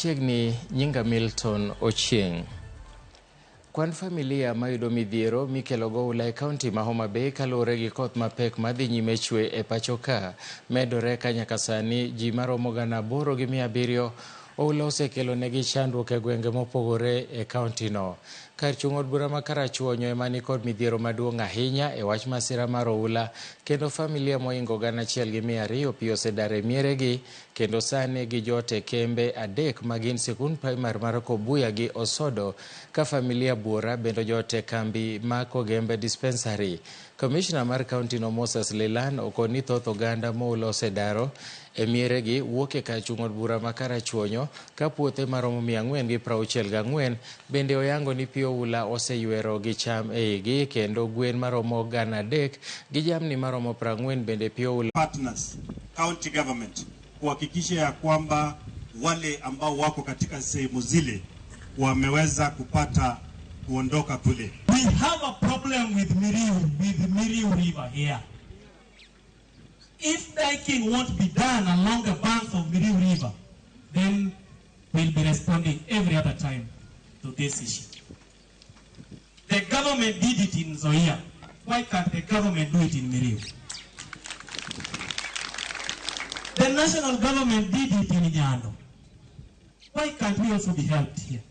machiegni nyinga Milton Ochieng. Kwan familia mayudo midhiero mikelo goula e kaunti ma Homa Bay kaluwore gi koth mapek madhi nyime chwe e pacho ka medore ka nyaka sani ji maromo 8,700 oula osekelo negi chandruok e gwenge mopogore e kaunti no. Kar chung' od bura ma Karachuonyo ema ni kod midhiero maduong' ahinya e wach masira mar oula, kendo familia moingo 1,200 pi osedar e mieregi, kendo sani gijot e kembe 3 magin sikund primar mar Kobuya gi Osodo, ka familia Buora bendo jot e kambi ma Kogembe dispensary. Komishna mar kaunti no Moses Lelan okoni thoth oganda moula osedaro e mieregi wuok e kar chung' od bura ma Karachuonyo, ka puothe maromo 464 bende oyango ni pi oula oseywero gi cham e igi, kendo gwen maromo 3,000 gi jamni maromo 40 bende pi oula. Partners, county government, kuhakikisha ya kwamba wale ambao wako katika sehemu zile wameweza kupata kuondoka kule. We have a problem with Miriu River here. If diking won't be done along the banks of Miriu River, then we'll be responding every other time to this issue. The government did it in Zoia. Why can't the government do it in Miriu? The national government did it in Nyando. Why can't we also be helped here?